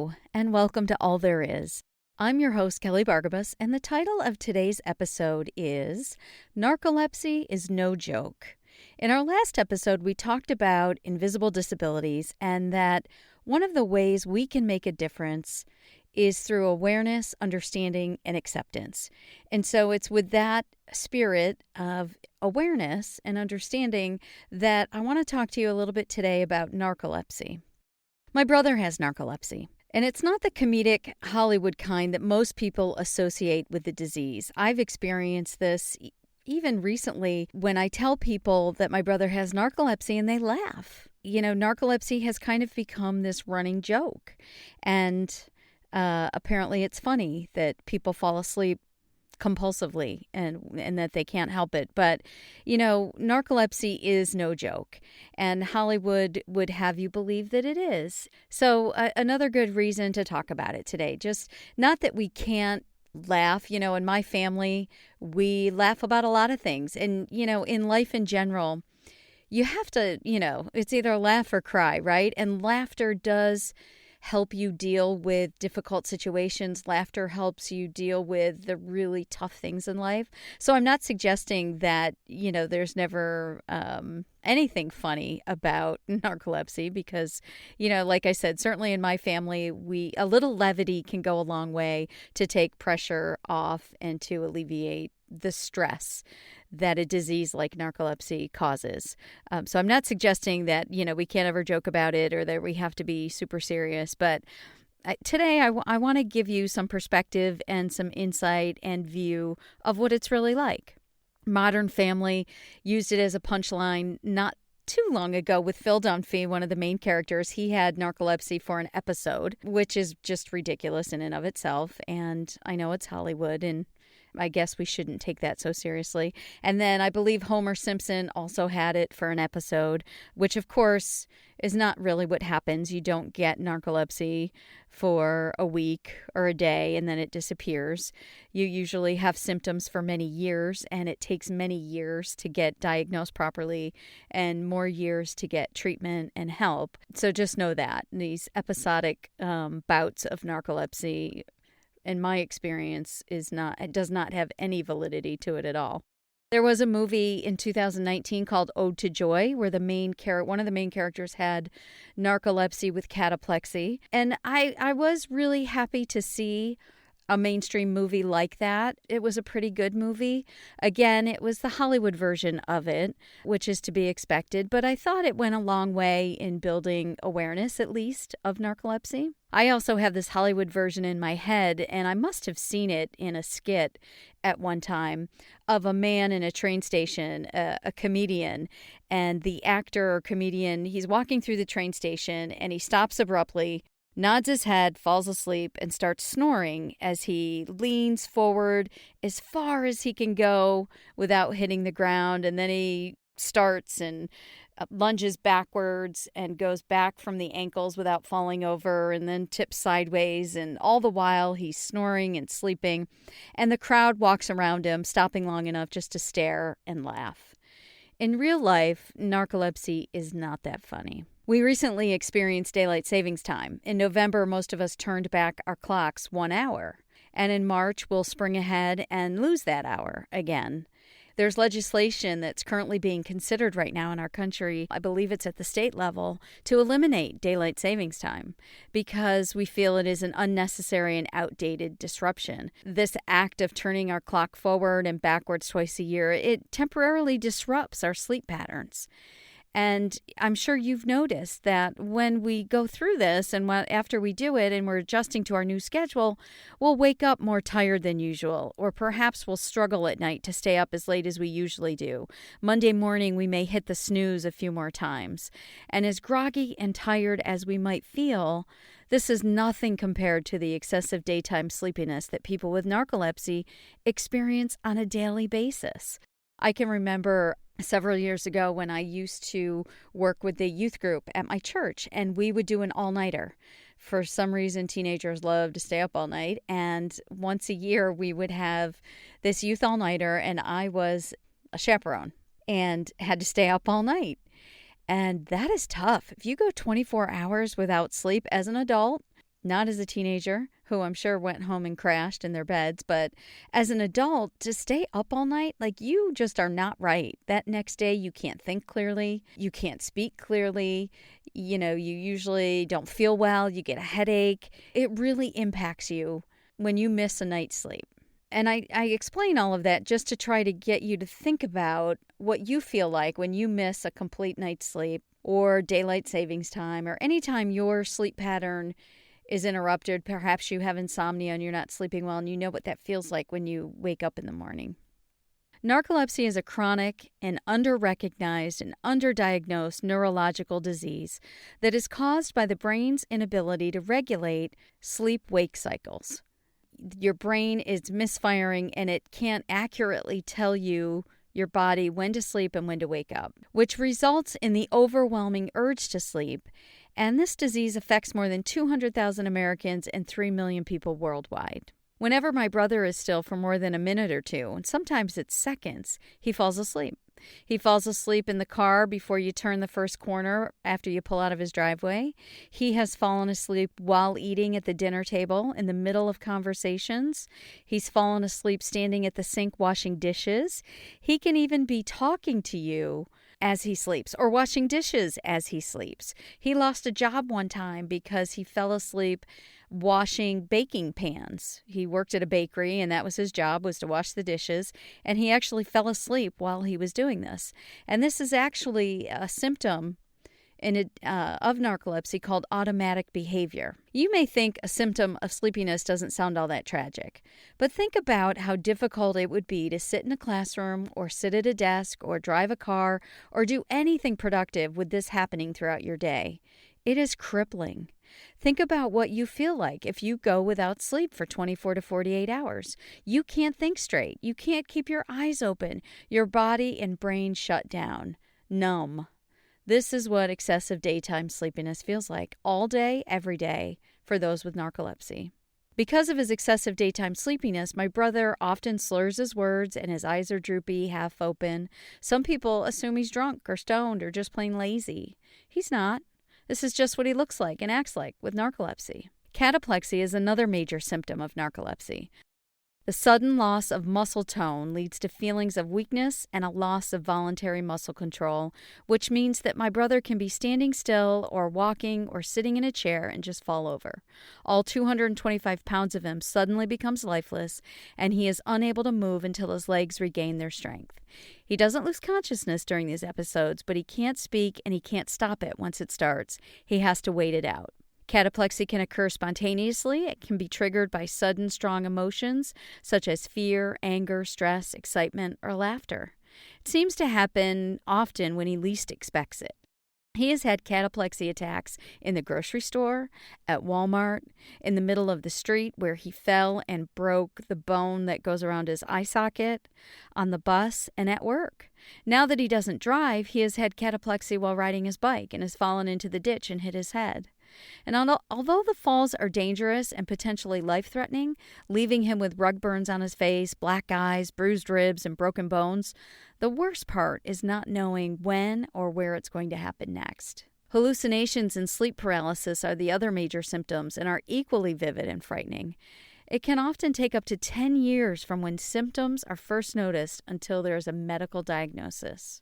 Hello, and welcome to All There Is. I'm your host, Kelly Bargabas, and the title of today's episode is Narcolepsy Is No Joke. In our last episode, we talked about invisible disabilities and that one of the ways we can make a difference is through awareness, understanding, and acceptance. And so it's with that spirit of awareness and understanding that I want to talk to you a little bit today about narcolepsy. My brother has narcolepsy, and it's not the comedic Hollywood kind that most people associate with the disease. I've experienced this even recently when I tell people that my brother has narcolepsy and they laugh. You know, narcolepsy has kind of become this running joke, and apparently it's funny that people fall asleep compulsively and that they can't help it. But, you know, narcolepsy is no joke, and Hollywood would have you believe that it is. So another good reason to talk about it today. Just not that we can't laugh. You know, in my family, we laugh about a lot of things. And, you know, in life in general, you have to, you know, it's either laugh or cry, right? And laughter does help you deal with difficult situations. Laughter helps you deal with the really tough things in life. So I'm not suggesting that, you know, there's never anything funny about narcolepsy because, you know, like I said, certainly in my family, a little levity can go a long way to take pressure off and to alleviate the stress that a disease like narcolepsy causes. So I'm not suggesting that, you know, we can't ever joke about it or that we have to be super serious. But today I want to give you some perspective and some insight and view of what it's really like. Modern Family used it as a punchline not too long ago with Phil Dunphy, one of the main characters. He had narcolepsy for an episode, which is just ridiculous in and of itself. And I know it's Hollywood, and I guess we shouldn't take that so seriously. And then I believe Homer Simpson also had it for an episode, which of course is not really what happens. You don't get narcolepsy for a week or a day and then it disappears. You usually have symptoms for many years, and it takes many years to get diagnosed properly and more years to get treatment and help. So just know that these episodic bouts of narcolepsy, in my experience, it does not have any validity to it at all. There was a movie in 2019 called Ode to Joy where one of the main characters had narcolepsy with cataplexy. And I was really happy to see a mainstream movie like that. It was a pretty good movie. Again, it was the Hollywood version of it, which is to be expected, but I thought it went a long way in building awareness, at least, of narcolepsy. I also have this Hollywood version in my head, and I must have seen it in a skit at one time of a man in a train station, a comedian, and the actor or comedian, he's walking through the train station and he stops abruptly, nods his head, falls asleep, and starts snoring as he leans forward as far as he can go without hitting the ground. And then he starts and lunges backwards and goes back from the ankles without falling over and then tips sideways. And all the while he's snoring and sleeping. And the crowd walks around him, stopping long enough just to stare and laugh. In real life, narcolepsy is not that funny. We recently experienced daylight savings time. In November, most of us turned back our clocks 1 hour. And in March, we'll spring ahead and lose that hour again. There's legislation that's currently being considered right now in our country, I believe it's at the state level, to eliminate daylight savings time because we feel it is an unnecessary and outdated disruption. This act of turning our clock forward and backwards twice a year, it temporarily disrupts our sleep patterns. And I'm sure you've noticed that when we go through this and after we do it and we're adjusting to our new schedule, we'll wake up more tired than usual, or perhaps we'll struggle at night to stay up as late as we usually do. Monday morning, we may hit the snooze a few more times. And as groggy and tired as we might feel, this is nothing compared to the excessive daytime sleepiness that people with narcolepsy experience on a daily basis. I can remember several years ago when I used to work with the youth group at my church, and we would do an all-nighter. For some reason, teenagers love to stay up all night, and once a year we would have this youth all-nighter, and I was a chaperone and had to stay up all night. And that is tough. If you go 24 hours without sleep as an adult, Not as a teenager, who I'm sure went home and crashed in their beds, but as an adult, to stay up all night, like you just are not right. That next day, you can't think clearly, you can't speak clearly, you usually don't feel well, you get a headache. It really impacts you when you miss a night's sleep. And I explain all of that just to try to get you to think about what you feel like when you miss a complete night's sleep or daylight savings time or any time your sleep pattern is interrupted. Perhaps you have insomnia and you're not sleeping well, and you know what that feels like when you wake up in the morning. Narcolepsy is a chronic and under-recognized and underdiagnosed neurological disease that is caused by the brain's inability to regulate sleep-wake cycles. Your brain is misfiring and it can't accurately tell your body when to sleep and when to wake up, which results in the overwhelming urge to sleep. And this disease affects more than 200,000 Americans and 3 million people worldwide. Whenever my brother is still for more than a minute or two, and sometimes it's seconds, he falls asleep. He falls asleep in the car before you turn the first corner after you pull out of his driveway. He has fallen asleep while eating at the dinner table in the middle of conversations. He's fallen asleep standing at the sink washing dishes. He can even be talking to you as he sleeps or washing dishes as he sleeps. He lost a job one time because he fell asleep washing baking pans. He worked at a bakery and that was his job, was to wash the dishes, and he actually fell asleep while he was doing this. And this is actually a symptom of narcolepsy called automatic behavior. You may think a symptom of sleepiness doesn't sound all that tragic, but think about how difficult it would be to sit in a classroom or sit at a desk or drive a car or do anything productive with this happening throughout your day. It is crippling. Think about what you feel like if you go without sleep for 24 to 48 hours. You can't think straight. You can't keep your eyes open. Your body and brain shut down, numb. This is what excessive daytime sleepiness feels like all day, every day for those with narcolepsy. Because of his excessive daytime sleepiness, my brother often slurs his words and his eyes are droopy, half open. Some people assume he's drunk or stoned or just plain lazy. He's not. This is just what he looks like and acts like with narcolepsy. Cataplexy is another major symptom of narcolepsy. The sudden loss of muscle tone leads to feelings of weakness and a loss of voluntary muscle control, which means that my brother can be standing still or walking or sitting in a chair and just fall over. All 225 pounds of him suddenly becomes lifeless, and he is unable to move until his legs regain their strength. He doesn't lose consciousness during these episodes, but he can't speak and he can't stop it once it starts. He has to wait it out. Cataplexy can occur spontaneously. It can be triggered by sudden, strong emotions such as fear, anger, stress, excitement, or laughter. It seems to happen often when he least expects it. He has had cataplexy attacks in the grocery store, at Walmart, in the middle of the street where he fell and broke the bone that goes around his eye socket, on the bus, and at work. Now that he doesn't drive, he has had cataplexy while riding his bike and has fallen into the ditch and hit his head. And although the falls are dangerous and potentially life-threatening, leaving him with rug burns on his face, black eyes, bruised ribs, and broken bones, the worst part is not knowing when or where it's going to happen next. Hallucinations and sleep paralysis are the other major symptoms and are equally vivid and frightening. It can often take up to 10 years from when symptoms are first noticed until there is a medical diagnosis.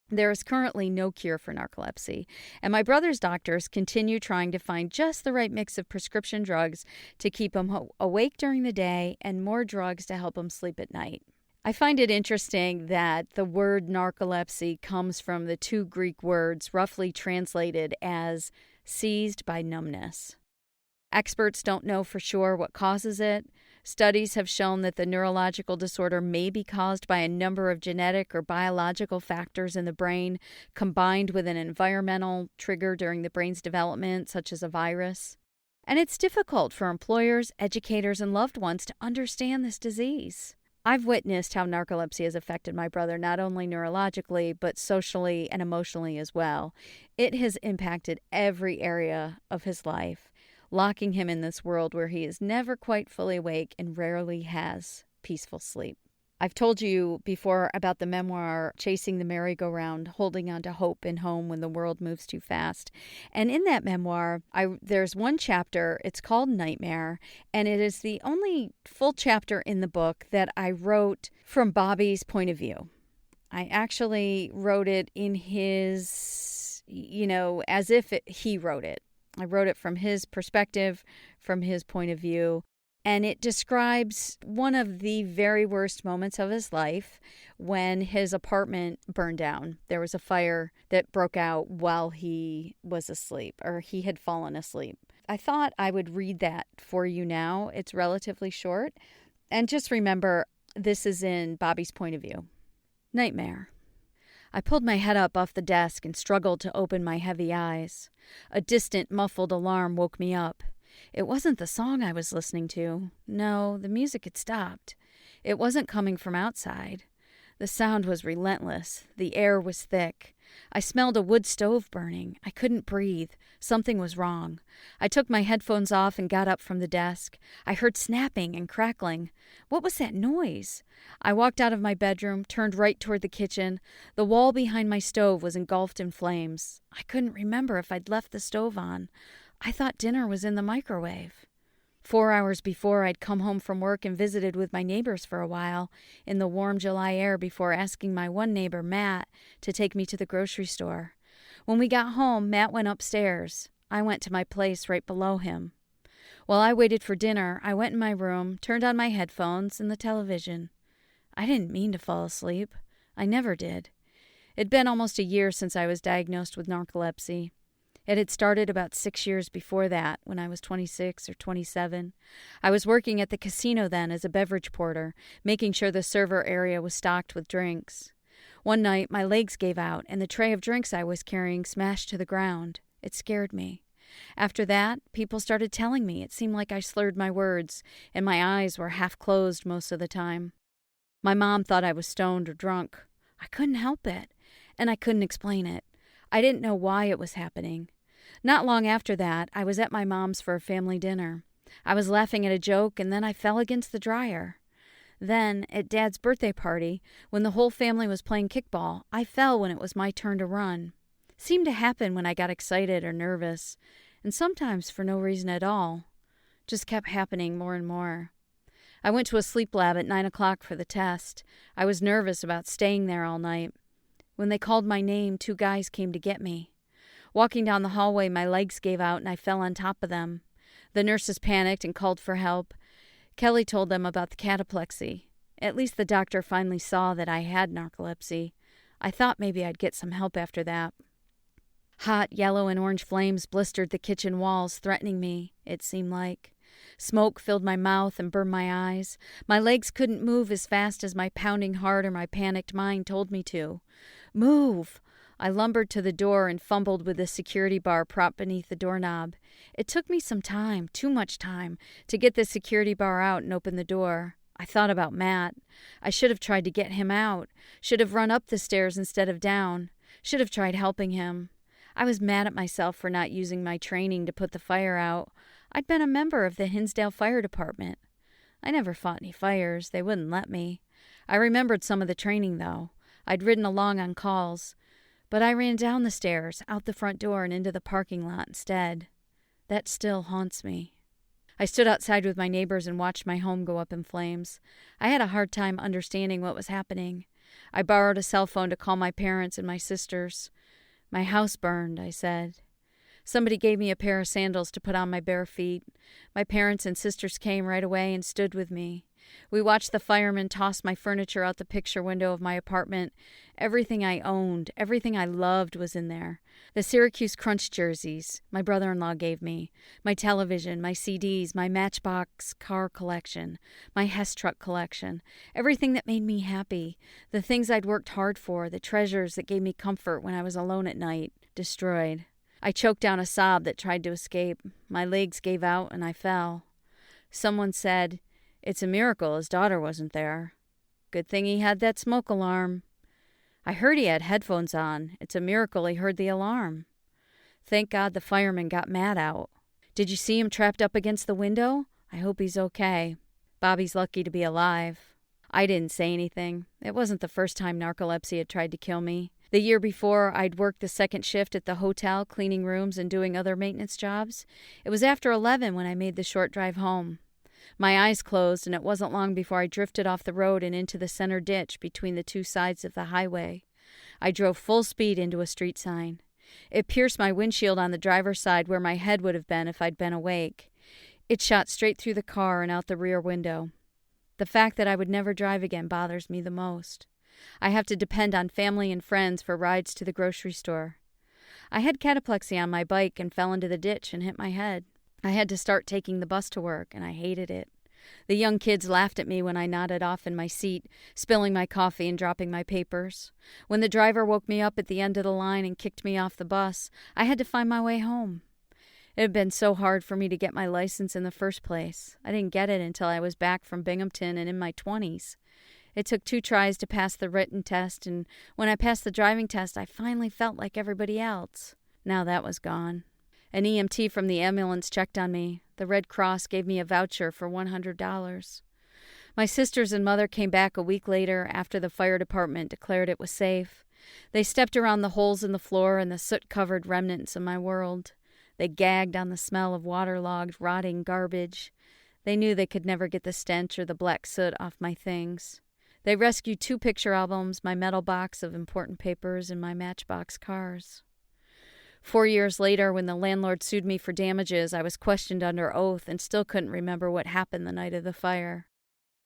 There is currently no cure for narcolepsy, and my brother's doctors continue trying to find just the right mix of prescription drugs to keep him awake during the day and more drugs to help him sleep at night. I find it interesting that the word narcolepsy comes from the two Greek words roughly translated as seized by numbness. Experts don't know for sure what causes it. Studies have shown that the neurological disorder may be caused by a number of genetic or biological factors in the brain, combined with an environmental trigger during the brain's development, such as a virus. And it's difficult for employers, educators, and loved ones to understand this disease. I've witnessed how narcolepsy has affected my brother not only neurologically, but socially and emotionally as well. It has impacted every area of his life, locking him in this world where he is never quite fully awake and rarely has peaceful sleep. I've told you before about the memoir, Chasing the Merry-Go-Round, Holding On to Hope in Home When the World Moves Too Fast. And in that memoir, there's one chapter, it's called Nightmare, and it is the only full chapter in the book that I wrote from Bobby's point of view. I actually wrote it in his, as if he wrote it. I wrote it from his perspective, from his point of view. And it describes one of the very worst moments of his life when his apartment burned down. There was a fire that broke out while he was asleep, or he had fallen asleep. I thought I would read that for you now. It's relatively short. And just remember, this is in Bobby's point of view. Nightmare. I pulled my head up off the desk and struggled to open my heavy eyes. A distant, muffled alarm woke me up. It wasn't the song I was listening to. No, the music had stopped. It wasn't coming from outside. The sound was relentless. The air was thick. I smelled a wood stove burning. I couldn't breathe. Something was wrong. I took my headphones off and got up from the desk. I heard snapping and crackling. What was that noise? I walked out of my bedroom, turned right toward the kitchen. The wall behind my stove was engulfed in flames. I couldn't remember if I'd left the stove on. I thought dinner was in the microwave. 4 hours before, I'd come home from work and visited with my neighbors for a while in the warm July air before asking my one neighbor, Matt, to take me to the grocery store. When we got home, Matt went upstairs. I went to my place right below him. While I waited for dinner, I went in my room, turned on my headphones and the television. I didn't mean to fall asleep. I never did. It'd been almost a year since I was diagnosed with narcolepsy. It had started about 6 years before that, when I was 26 or 27. I was working at the casino then as a beverage porter, making sure the server area was stocked with drinks. One night, my legs gave out, and the tray of drinks I was carrying smashed to the ground. It scared me. After that, people started telling me it seemed like I slurred my words, and my eyes were half closed most of the time. My mom thought I was stoned or drunk. I couldn't help it, and I couldn't explain it. I didn't know why it was happening. Not long after that, I was at my mom's for a family dinner. I was laughing at a joke, and then I fell against the dryer. Then, at Dad's birthday party, when the whole family was playing kickball, I fell when it was my turn to run. It seemed to happen when I got excited or nervous, and sometimes for no reason at all. Just kept happening more and more. I went to a sleep lab at 9 o'clock for the test. I was nervous about staying there all night. When they called my name, 2 guys came to get me. Walking down the hallway, my legs gave out and I fell on top of them. The nurses panicked and called for help. Kelly told them about the cataplexy. At least the doctor finally saw that I had narcolepsy. I thought maybe I'd get some help after that. Hot yellow and orange flames blistered the kitchen walls, threatening me, it seemed like. Smoke filled my mouth and burned my eyes. My legs couldn't move as fast as my pounding heart or my panicked mind told me to. Move! I lumbered to the door and fumbled with the security bar propped beneath the doorknob. It took me some time, too much time, to get the security bar out and open the door. I thought about Matt. I should have tried to get him out. Should have run up the stairs instead of down. Should have tried helping him. I was mad at myself for not using my training to put the fire out. I'd been a member of the Hinsdale Fire Department. I never fought any fires. They wouldn't let me. I remembered some of the training, though. I'd ridden along on calls. But I ran down the stairs, out the front door, and into the parking lot instead. That still haunts me. I stood outside with my neighbors and watched my home go up in flames. I had a hard time understanding what was happening. I borrowed a cell phone to call my parents and my sisters. My house burned, I said. Somebody gave me a pair of sandals to put on my bare feet. My parents and sisters came right away and stood with me. We watched the firemen toss my furniture out the picture window of my apartment. Everything I owned, everything I loved was in there. The Syracuse Crunch jerseys my brother-in-law gave me, my television, my CDs, my Matchbox car collection, my Hess truck collection, everything that made me happy, the things I'd worked hard for, the treasures that gave me comfort when I was alone at night, destroyed. I choked down a sob that tried to escape. My legs gave out and I fell. Someone said, "It's a miracle his daughter wasn't there. Good thing he had that smoke alarm." I heard he had headphones on. It's a miracle he heard the alarm. Thank God the fireman got Matt out. Did you see him trapped up against the window? I hope he's okay. Bobby's lucky to be alive. I didn't say anything. It wasn't the first time narcolepsy had tried to kill me. The year before, I'd worked the second shift at the hotel, cleaning rooms and doing other maintenance jobs. It was after 11 when I made the short drive home. My eyes closed, and it wasn't long before I drifted off the road and into the center ditch between the two sides of the highway. I drove full speed into a street sign. It pierced my windshield on the driver's side where my head would have been if I'd been awake. It shot straight through the car and out the rear window. The fact that I would never drive again bothers me the most. I have to depend on family and friends for rides to the grocery store. I had cataplexy on my bike and fell into the ditch and hit my head. I had to start taking the bus to work, and I hated it. The young kids laughed at me when I nodded off in my seat, spilling my coffee and dropping my papers. When the driver woke me up at the end of the line and kicked me off the bus, I had to find my way home. It had been so hard for me to get my license in the first place. I didn't get it until I was back from Binghamton and in my 20s. It took 2 tries to pass the written test, and when I passed the driving test, I finally felt like everybody else. Now that was gone. An EMT from the ambulance checked on me. The Red Cross gave me a voucher for $100. My sisters and mother came back a week later after the fire department declared it was safe. They stepped around the holes in the floor and the soot-covered remnants of my world. They gagged on the smell of waterlogged, rotting garbage. They knew they could never get the stench or the black soot off my things. They rescued 2 picture albums, my metal box of important papers, and my Matchbox cars. 4 years later, when the landlord sued me for damages, I was questioned under oath and still couldn't remember what happened the night of the fire.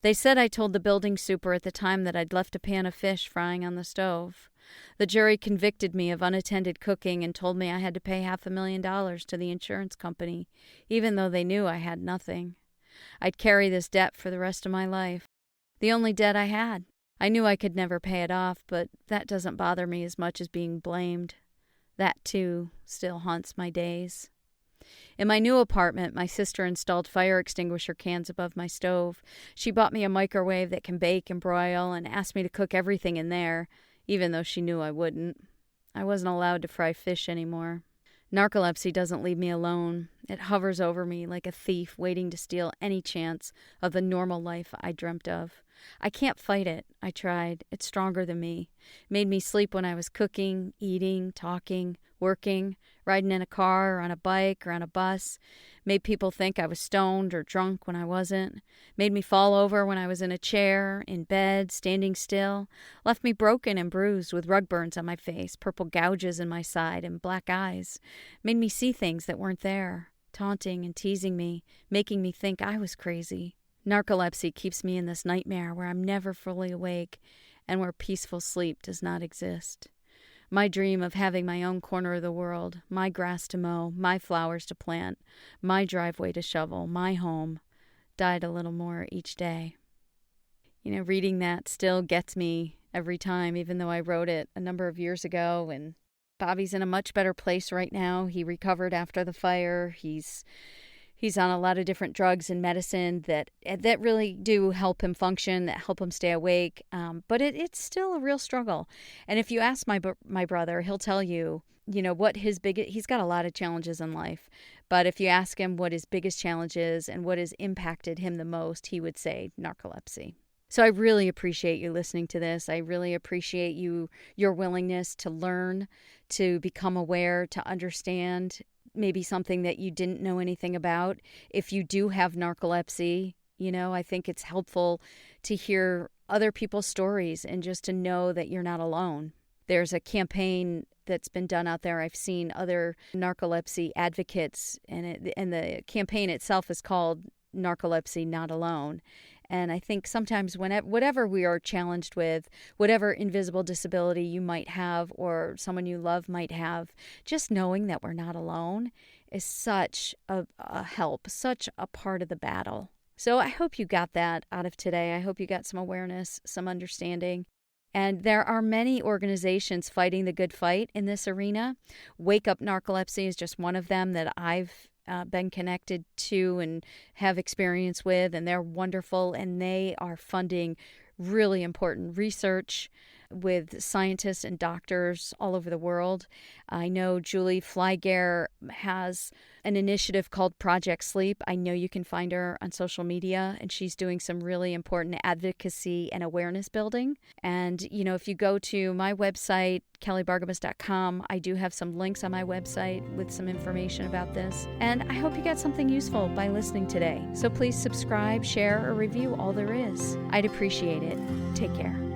They said I told the building super at the time that I'd left a pan of fish frying on the stove. The jury convicted me of unattended cooking and told me I had to pay $500,000 to the insurance company, even though they knew I had nothing. I'd carry this debt for the rest of my life. The only debt I had. I knew I could never pay it off, but that doesn't bother me as much as being blamed. That, too, still haunts my days. In my new apartment, my sister installed fire extinguisher cans above my stove. She bought me a microwave that can bake and broil and asked me to cook everything in there, even though she knew I wouldn't. I wasn't allowed to fry fish anymore. Narcolepsy doesn't leave me alone. It hovers over me like a thief waiting to steal any chance of the normal life I dreamt of. I can't fight it. I tried. It's stronger than me. It made me sleep when I was cooking, eating, talking, working, riding in a car or on a bike or on a bus. Made people think I was stoned or drunk when I wasn't. Made me fall over when I was in a chair, in bed, standing still. Left me broken and bruised with rug burns on my face, purple gouges in my side, and black eyes. Made me see things that weren't there, taunting and teasing me, making me think I was crazy. Narcolepsy keeps me in this nightmare where I'm never fully awake and where peaceful sleep does not exist. My dream of having my own corner of the world, my grass to mow, my flowers to plant, my driveway to shovel, my home, died a little more each day. Reading that still gets me every time, even though I wrote it a number of years ago. And Bobby's in a much better place right now. He recovered after the fire. He's on a lot of different drugs and medicine that really do help him function, that help him stay awake. But it's still a real struggle. And if you ask my brother, he'll tell you, what he's got a lot of challenges in life. But if you ask him what his biggest challenge is and what has impacted him the most, he would say narcolepsy. So I really appreciate you listening to this. I really appreciate your willingness to learn, to become aware, to understand maybe something that you didn't know anything about. If you do have narcolepsy, I think it's helpful to hear other people's stories and just to know that you're not alone. There's a campaign that's been done out there. I've seen other narcolepsy advocates, and the campaign itself is called Narcolepsy Not Alone. And I think sometimes whatever we are challenged with, whatever invisible disability you might have or someone you love might have, just knowing that we're not alone is such a help, such a part of the battle. So I hope you got that out of today. I hope you got some awareness, some understanding. And there are many organizations fighting the good fight in this arena. Wake Up Narcolepsy is just one of them that I've been connected to and have experience with, and they're wonderful, and they are funding really important research with scientists and doctors all over the world. I know Julie Flygare has an initiative called Project Sleep. I know you can find her on social media, and she's doing some really important advocacy and awareness building. And, if you go to my website, kellybargabas.com, I do have some links on my website with some information about this. And I hope you got something useful by listening today. So please subscribe, share, or review all there is. I'd appreciate it. Take care.